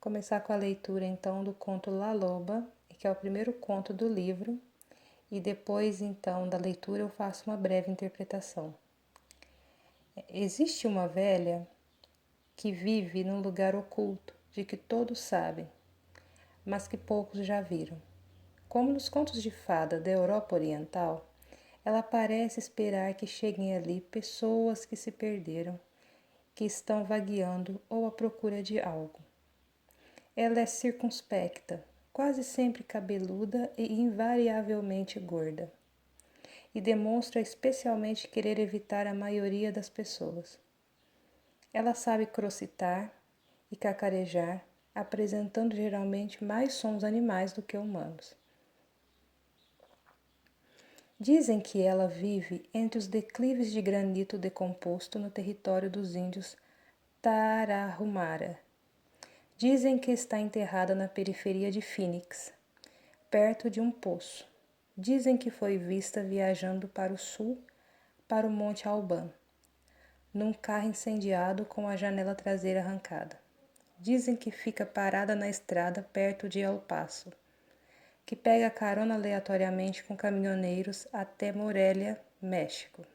Começar com a leitura então do conto La Loba, que é o primeiro conto do livro, e depois então da leitura eu faço uma breve interpretação. Existe uma velha que vive num lugar oculto de que todos sabem, mas que poucos já viram. Como nos contos de fada da Europa Oriental, ela parece esperar que cheguem ali pessoas que se perderam, que estão vagueando ou à procura de algo. Ela é circunspecta, quase sempre cabeluda e invariavelmente gorda, e demonstra especialmente querer evitar a maioria das pessoas. Ela sabe crocitar e cacarejar, apresentando geralmente mais sons animais do que humanos. Dizem que ela vive entre os declives de granito decomposto no território dos índios Tarahumara. Dizem que está enterrada na periferia de Phoenix, perto de um poço. Dizem que foi vista viajando para o sul, para o Monte Alban, num carro incendiado com a janela traseira arrancada. Dizem que fica parada na estrada perto de El Paso, que pega carona aleatoriamente com caminhoneiros até Morelia, México.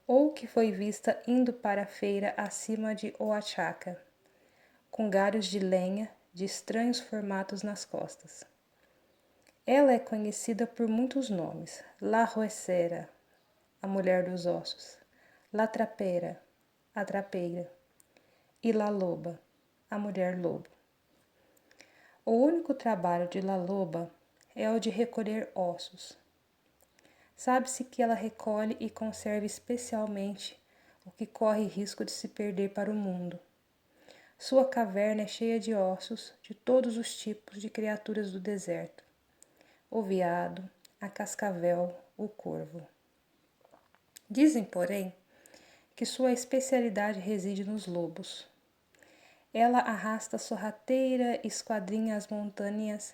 Ou que foi vista indo para a feira acima de Oaxaca, com galhos de lenha de estranhos formatos nas costas. Ela é conhecida por muitos nomes: La Huesera, a mulher dos ossos, La Trapera, a trapeira, e La Loba, a mulher lobo. O único trabalho de La Loba é o de recolher ossos. Sabe-se que ela recolhe e conserva especialmente o que corre risco de se perder para o mundo. Sua caverna é cheia de ossos de todos os tipos de criaturas do deserto: o veado, a cascavel, o corvo. Dizem, porém, que sua especialidade reside nos lobos. Ela arrasta sorrateira esquadrinha as montanhas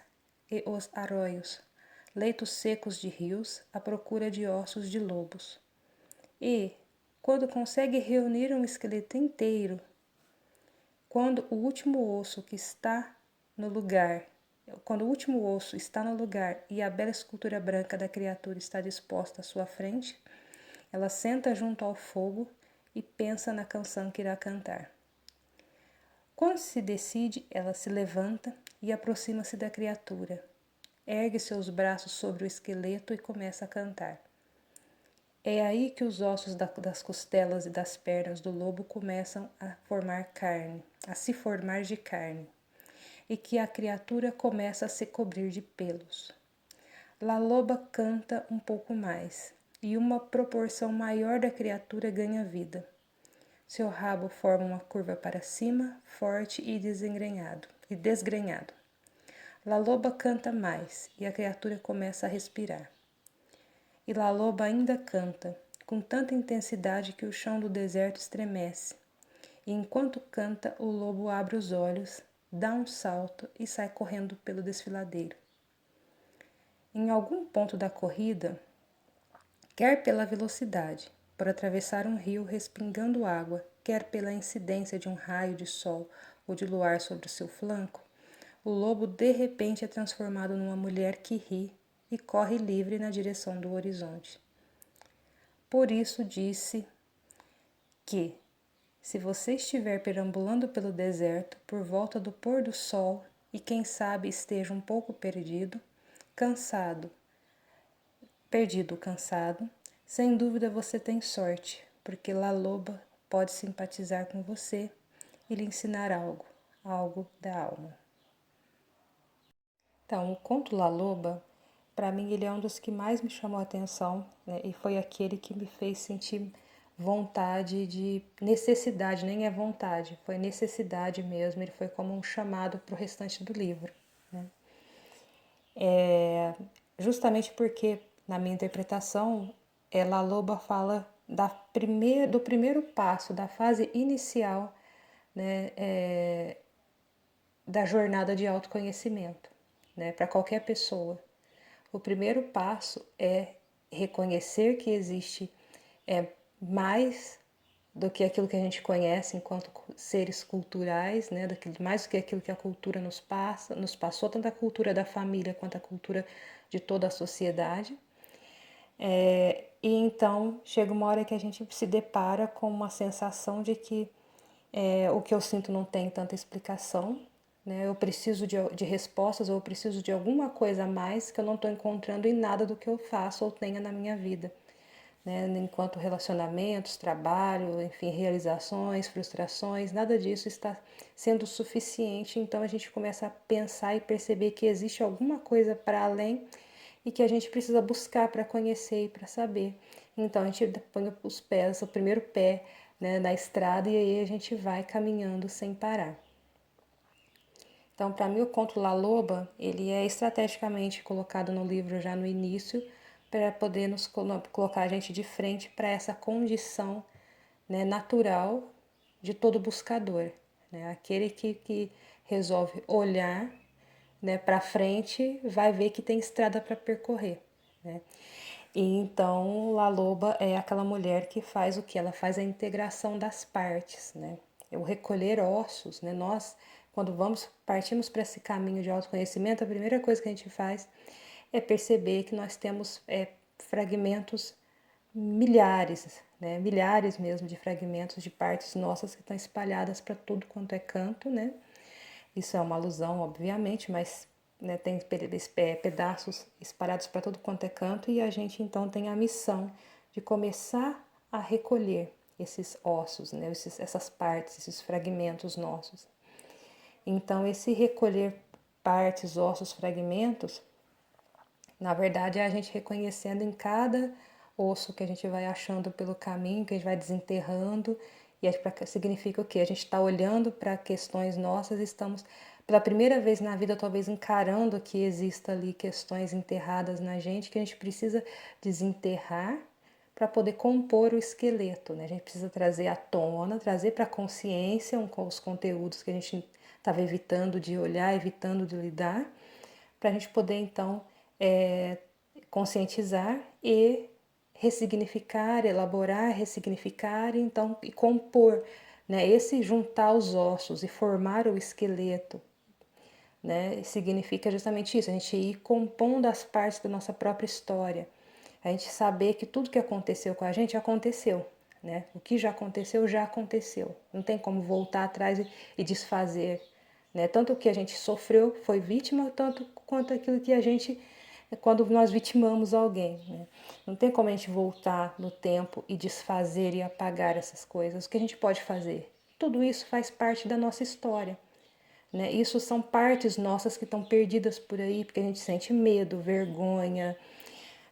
e os arroios, leitos secos de rios, à procura de ossos de lobos. E, quando consegue reunir um esqueleto inteiro, quando o último osso está no lugar e a bela escultura branca da criatura está disposta à sua frente, ela senta junto ao fogo e pensa na canção que irá cantar. Quando se decide, ela se levanta e aproxima-se da criatura. Ergue seus braços sobre o esqueleto e começa a cantar. É aí que os ossos das costelas e das pernas do lobo começam a se formar de carne, e que a criatura começa a se cobrir de pelos. La Loba canta um pouco mais, e uma proporção maior da criatura ganha vida. Seu rabo forma uma curva para cima, forte e desgrenhado. La Loba canta mais, e a criatura começa a respirar. E La Loba ainda canta, com tanta intensidade que o chão do deserto estremece. E enquanto canta, o lobo abre os olhos, dá um salto e sai correndo pelo desfiladeiro. Em algum ponto da corrida, quer pela velocidade, por atravessar um rio respingando água, quer pela incidência de um raio de sol ou de luar sobre o seu flanco, o lobo de repente é transformado numa mulher que ri e corre livre na direção do horizonte. Por isso disse que, se você estiver perambulando pelo deserto por volta do pôr do sol e quem sabe esteja um pouco perdido, cansado, sem dúvida você tem sorte, porque La Loba pode simpatizar com você e lhe ensinar algo da alma. Então, o conto La Loba, para mim, ele é um dos que mais me chamou a atenção, né? E foi aquele que me fez sentir necessidade, nem é vontade, foi necessidade mesmo, ele foi como um chamado para o restante do livro, né? Justamente porque, na minha interpretação, La Loba fala do primeiro passo, da fase inicial, né, da jornada de autoconhecimento, né, para qualquer pessoa. O primeiro passo é reconhecer que existe mais do que aquilo que a gente conhece enquanto seres culturais, né? Mais do que aquilo que a cultura nos passou, tanto a cultura da família quanto a cultura de toda a sociedade. E então chega uma hora que a gente se depara com uma sensação de que o que eu sinto não tem tanta explicação, né? Eu preciso de respostas, ou eu preciso de alguma coisa a mais que eu não estou encontrando em nada do que eu faço ou tenha na minha vida, né? Enquanto relacionamentos, trabalho, enfim, realizações, frustrações, nada disso está sendo suficiente. Então a gente começa a pensar e perceber que existe alguma coisa para além e que a gente precisa buscar para conhecer e para saber. Então a gente põe os pés, o primeiro pé, né, na estrada, e aí a gente vai caminhando sem parar. Então, para mim, o conto La Loba, ele é estrategicamente colocado no livro já no início, para poder nos colocar a gente de frente para essa condição, né, natural de todo buscador, né? Aquele que resolve olhar, né, para frente, vai ver que tem estrada para percorrer, né? E então La Loba é aquela mulher que faz o que? Ela faz a integração das partes, né? O recolher ossos, né? Nós, quando partimos para esse caminho de autoconhecimento, a primeira coisa que a gente faz é perceber que nós temos fragmentos milhares, né? Milhares mesmo de fragmentos de partes nossas que estão espalhadas para tudo quanto é canto, né? Isso é uma alusão, obviamente, mas, né, tem pedaços espalhados para todo quanto é canto, e a gente então tem a missão de começar a recolher esses ossos, né, essas partes, esses fragmentos nossos. Então, esse recolher partes, ossos, fragmentos, na verdade, é a gente reconhecendo em cada osso que a gente vai achando pelo caminho, que a gente vai desenterrando, e significa o quê? A gente está olhando para questões nossas, estamos pela primeira vez na vida talvez encarando que exista ali questões enterradas na gente que a gente precisa desenterrar para poder compor o esqueleto, né? A gente precisa trazer à tona, trazer para a consciência os conteúdos que a gente estava evitando de olhar, evitando de lidar, para a gente poder então conscientizar e ressignificar, elaborar, ressignificar, então e compor, né? Esse juntar os ossos e formar o esqueleto, né? Significa justamente isso, a gente ir compondo as partes da nossa própria história, a gente saber que tudo que aconteceu com a gente aconteceu, né? O que já aconteceu, não tem como voltar atrás e desfazer, né? Tanto o que a gente sofreu foi vítima, tanto quanto aquilo que a gente, quando nós vitimamos alguém, né? Não tem como a gente voltar no tempo e desfazer e apagar essas coisas. O que a gente pode fazer? Tudo isso faz parte da nossa história, né? Isso são partes nossas que estão perdidas por aí, porque a gente sente medo, vergonha,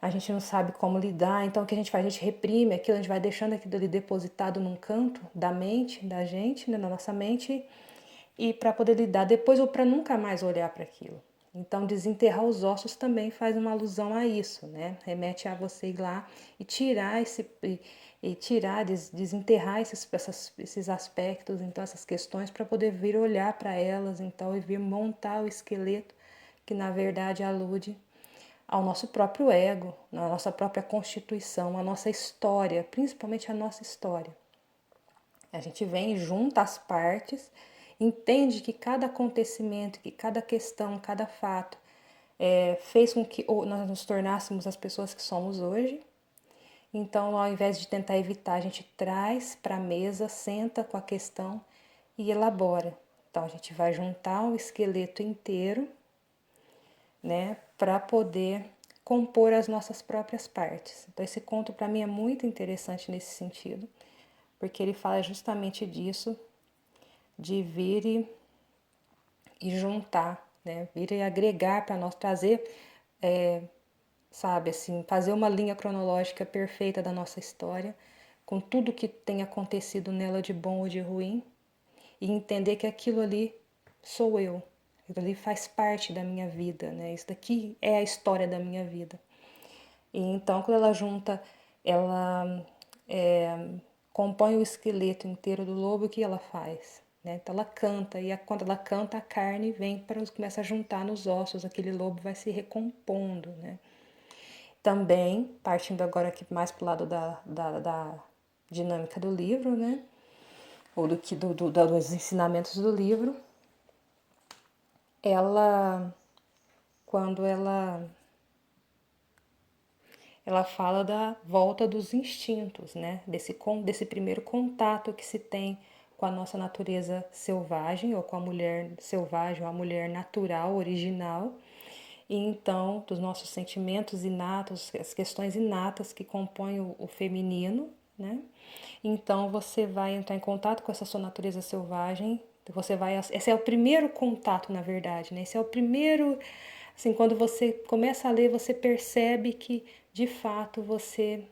a gente não sabe como lidar. Então o que a gente faz? A gente reprime aquilo, a gente vai deixando aquilo ali depositado num canto da mente, da gente, né? Na nossa mente, e para poder lidar depois, ou para nunca mais olhar para aquilo. Então, desenterrar os ossos também faz uma alusão a isso, né? Remete a você ir lá e tirar desenterrar esses aspectos, então essas questões, para poder vir olhar para elas, então, e vir montar o esqueleto que na verdade alude ao nosso próprio ego, à nossa própria constituição, à nossa história, principalmente a nossa história. A gente vem, junta as partes, entende que cada acontecimento, que cada questão, cada fato fez com que nós nos tornássemos as pessoas que somos hoje. Então, ao invés de tentar evitar, a gente traz para a mesa, senta com a questão e elabora. Então, a gente vai juntar o esqueleto inteiro, né, para poder compor as nossas próprias partes. Então, esse conto para mim é muito interessante nesse sentido, porque ele fala justamente disso, de vir e juntar, né? Vir e agregar para nós, trazer, sabe, assim, fazer uma linha cronológica perfeita da nossa história, com tudo que tem acontecido nela de bom ou de ruim, e entender que aquilo ali sou eu, aquilo ali faz parte da minha vida, né? Isso daqui é a história da minha vida. E então, quando ela junta, ela compõe o esqueleto inteiro do lobo, o que ela faz? Né? Então ela canta, e quando ela canta, a carne começa a juntar nos ossos, aquele lobo vai se recompondo, né? Também, partindo agora aqui mais para o lado dinâmica do livro, né? Ou dos ensinamentos do livro, quando ela fala da volta dos instintos, né? Desse primeiro contato que se tem com a nossa natureza selvagem, ou com a mulher selvagem, ou a mulher natural, original, e então dos nossos sentimentos inatos, as questões inatas que compõem o feminino, né? Então você vai entrar em contato com essa sua natureza selvagem, esse é o primeiro contato, na verdade, né? Esse é o primeiro, assim, quando você começa a ler, você percebe que de fato você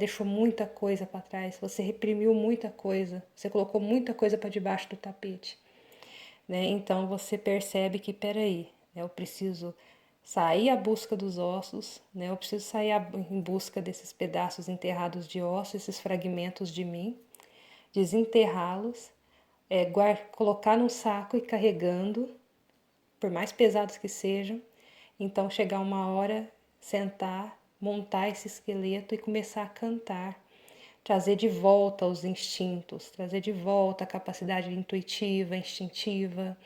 deixou muita coisa para trás, você reprimiu muita coisa, você colocou muita coisa para debaixo do tapete, né? Então você percebe que, peraí, né, eu preciso sair à busca dos ossos, né? Eu preciso sair em busca desses pedaços enterrados de ossos, esses fragmentos de mim, desenterrá-los, colocar num saco e ir carregando, por mais pesados que sejam. Então chegar uma hora, sentar, montar esse esqueleto e começar a cantar, trazer de volta os instintos, trazer de volta a capacidade intuitiva, instintiva,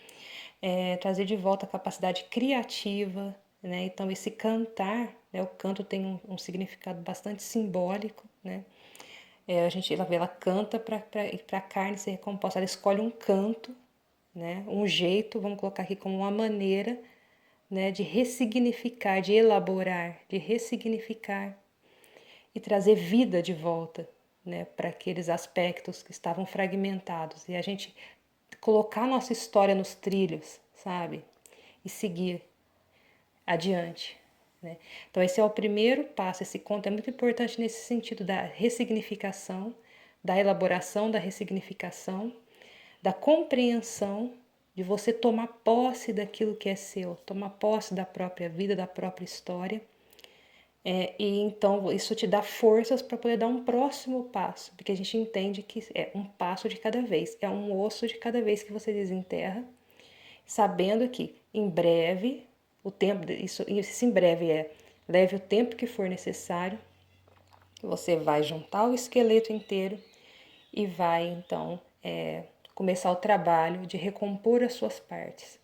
trazer de volta a capacidade criativa, né? Então esse cantar, né? O canto tem um significado bastante simbólico, né? Ela canta para a carne ser recomposta, ela escolhe um canto, né? Um jeito, vamos colocar aqui como uma maneira, né? De ressignificar, de elaborar, de ressignificar e trazer vida de volta, né? Para aqueles aspectos que estavam fragmentados. E a gente colocar nossa história nos trilhos, sabe? E seguir adiante, né? Então esse é o primeiro passo, esse conto é muito importante nesse sentido da ressignificação, da elaboração da ressignificação, da compreensão, de você tomar posse daquilo que é seu, tomar posse da própria vida, da própria história. E então isso te dá forças para poder dar um próximo passo, porque a gente entende que é um passo de cada vez, é um osso de cada vez que você desenterra, sabendo que em breve, o tempo, isso em breve leve o tempo que for necessário, você vai juntar o esqueleto inteiro e vai então começar o trabalho de recompor as suas partes.